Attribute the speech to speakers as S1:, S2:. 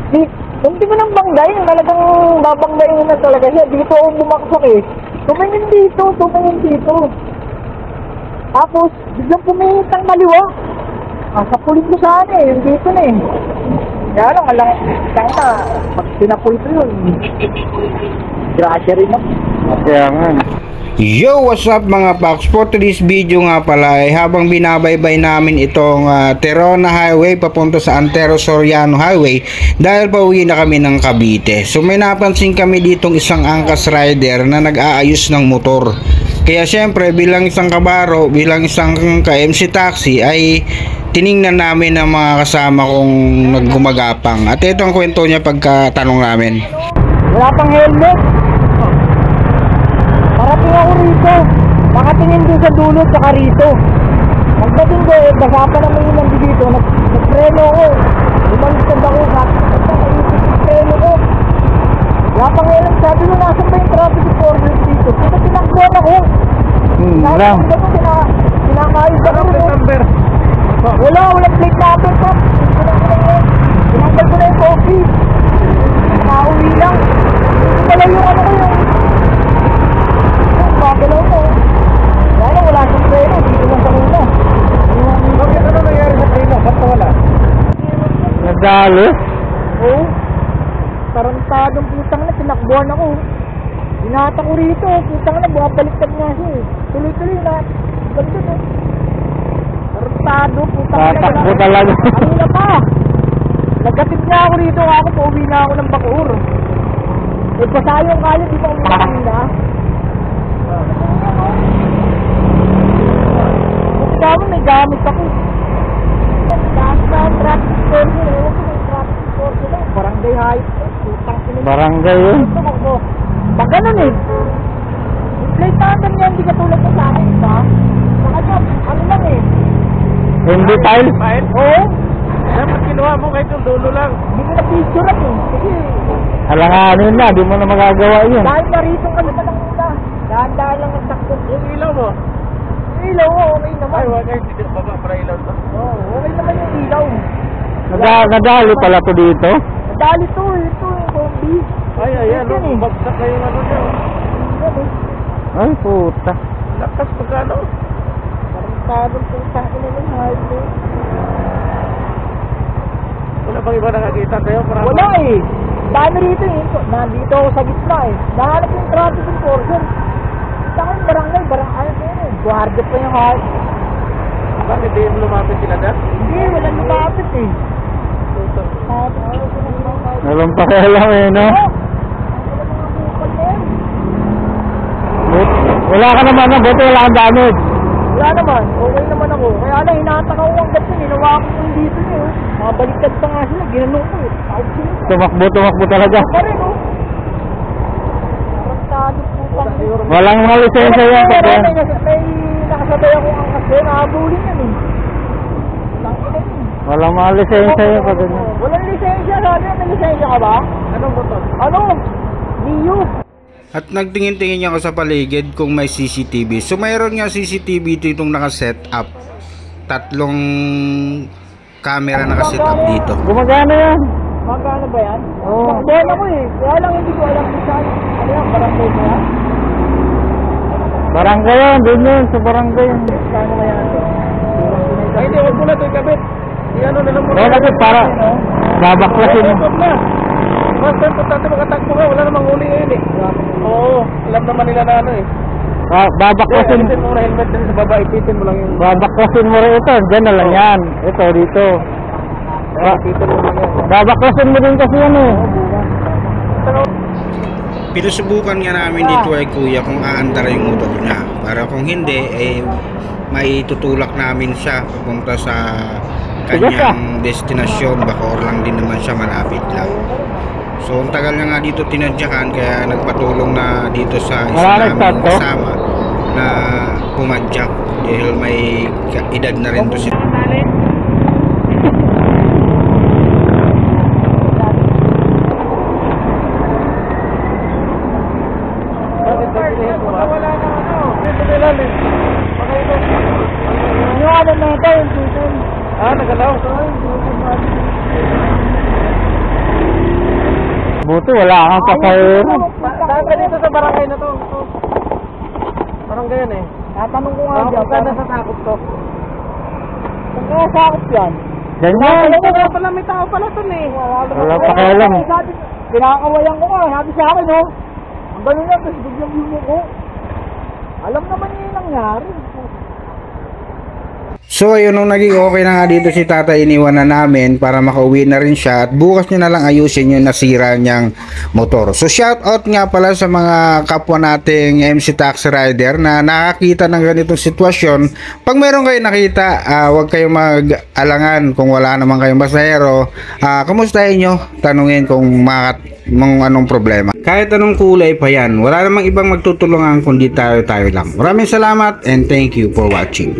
S1: Hindi ko nang banggayin, talagang babanggayin na talaga siya. Dito ako bumaksak eh. Tumingin dito. Tapos, biglang pumingit ng kaliwa. Sapulin ko sana eh, yung dito na eh. Kaya lang, pag pinapul ko yun, grasya rin ako.
S2: Kaya nga.
S3: Yo, what's up mga Pax? For today's video nga pala ay habang binabaybay namin itong Terona Highway papunta sa Antero Soriano Highway dahil pauwi na kami ng Cavite. So may napansin kami ditong isang angkas rider na nag-aayos ng motor. Kaya syempre bilang isang kabaro, bilang isang ka-MC taxi ay tiningnan namin ang mga kasama kong naggumagapang. At ito ang kwento niya pagkatanong namin.
S1: Wala pang helmet. Parating ako rito. Nakatingin doon sa dulo tsaka rito. Pagdating ko eh, basa pa naman yung nandi dito. Nagpreno ko. Lumaliktad ako. Nagpreno ko. Wala pang helmet. Sabi ko, nasan ba yung traffic enforcement dito? Kaya tinakbuhan ako.
S2: Lang.
S1: Pinakayos ako. Walang plate number pa. Tinanggal ko na yung coffee. Nakauwi lang. Ito pala yung ano ko yung magalaw mo. Wala siyang preno. Dito lang sa una. Bakit ano nangyari sa preno? Ba't wala?
S2: Nadali?
S1: Oo. Tarantadong putang na. Tinakbuhan ako. Binata ko rito. Putang na. Buwabaliktad nga siya eh. Tuloy-tuloy na. Ganda na. Tarantado. Putang na.
S2: Tatakbo talaga.
S1: Kanina pa. Nagkatid na ako rito. Ako pauwi na ako ng Bacoor. Eh pasayong kaya. Di pa umilang na. Kaya may gamit ako. Dahil na ang traffic score nyo. Ewan ko may traffic score nyo lang. Barangay height.
S2: Barangay yun.
S1: Pag ganun eh. Yung plate number niya hindi katulad na sa akin. Diba? Saka siya, ano lang eh.
S2: Hindi file?
S1: Oo.
S4: Dapat kinuha mo kahit yung dulo lang.
S1: Hindi ko na picture lang eh. Kasi
S2: Alanganin na, di mo na magagawa yun.
S1: dahil narito ka na lang muna. Dahan-dahan lang ang takbo.
S4: Yung ilaw mo.
S1: Yung ilaw mo, okay naman.
S4: Ay, wag kayo dito baba para ilaw to.
S1: Oo, okay naman yung ilaw.
S2: Nadali pala to dito?
S1: Nadali to, ito yung combi.
S4: Ay, ayan,
S1: Yan eh.
S4: bagsak kayo na doon yun.
S1: Yan eh.
S2: Ay, puta.
S4: Lakas pagkano.
S1: Tarantadong putang ina ng highway.
S4: Wala bang iba nakakita sa'yo?
S1: Wala eh. Dami rito eh. Nandito ako sa gitna eh. Nahanap yung traffic enforcer. Saka yung barangay, guardia pa yung heart.
S4: Bakit di lumapit sila dyan?
S1: Hindi, walang lumapit eh.
S2: Walang pakialam eh, no? Wala ka naman na, buti wala kang damage.
S1: Wala naman, okay naman ako. Kaya lang, hinatakaw ko ang gato. Hinawa ko yung dito niyo. Mga baliktad pa nga sila, ginanong ko eh.
S2: Tumakbo talaga.
S1: Pa rin oh. Tarantado putang ina.
S2: Walang mga lisensya yan.
S1: May nakasabay ako ang kasi, nakabulin yan eh. Tangina yun.
S2: Walang mga lisensya yan.
S1: Walang lisensya, sabi mo, may lisensya ka ba?
S4: Anong motor?
S1: Ano? Niyo.
S3: At nagtingin-tingin niya ako sa paligid kung may CCTV. So mayroon nga CCTV dito itong nakaset up. 3 camera nakaset up dito.
S2: Gumagana yan.
S1: Magkano ba yan?
S2: Oo.
S1: Takbuhan ako eh. Kaya lang hindi ko alam kung saan. Ano yan, barangay ba yan?
S2: Barangay yan, din yun, sa barangay yan.
S1: Kano ba yan?
S4: Ay, hindi, huwag mo na ito ikabit. Ano na lang mo
S2: Kaya kasi para babaklasin mo.
S4: Huwag na. Basta importante makatakbo ka, wala namang huli ngayon eh. Oo, alam naman nila na ano eh.
S2: Babaklasin
S4: Ipitin mo na helmet din sa baba, ipitin mo lang yung...
S2: Babaklasin mo rin ito. Diyan na lang yan. Ito, dito.
S4: Ipitin mo lang yan.
S2: Babaklasin mo din kasi yan eh.
S3: Pinusubukan nga namin dito ay kuya kung aandar yung motor niya. Para kung hindi, eh maitutulak namin siya papunta sa kanyang destinasyon. Bacoor lang din naman siya, malapit lang. So ang tagal na nga dito tinadyakan, kaya nagpatulong na dito sa isa naming kasama na pumadyak dahil may edad na rin to si
S4: Wala na ano. Dito nila eh.
S1: Yung ano na ito, yung tutol.
S4: Ah, nagalaw.
S2: Buti wala kang pasahero.
S4: Saan ka dito sa barangay na to? Barangay yan eh.
S1: Tatanong ko nga dyan.
S4: Saan nasa sakop to?
S1: Saan kaya sakop yan?
S2: Ganyan.
S4: Wala pala, may tao pala to eh.
S2: Wala pa kailan.
S1: Sabi, kinakawayan ko nga. Sabi sa akin, oh. Ang gano'n yan, tapos biglang yung ko. Alam naman yung nangyari.
S3: So ayun, nung naging okay na nga dito si tata, iniwan na namin para makauwi na rin siya at bukas niya na lang ayusin yung nasira niyang motor. So shout out nga pala sa mga kapwa nating MC Taxi Rider na nakakita ng ganitong sitwasyon. Pag meron kayo nakita, huwag kayong mag-alangan kung wala naman kayong pasahero. Kamustahin nyo? Tanungin kung anong problema. Kahit anong kulay pa yan, wala namang ibang magtutulungan kundi tayo lang. Maraming salamat and thank you for watching.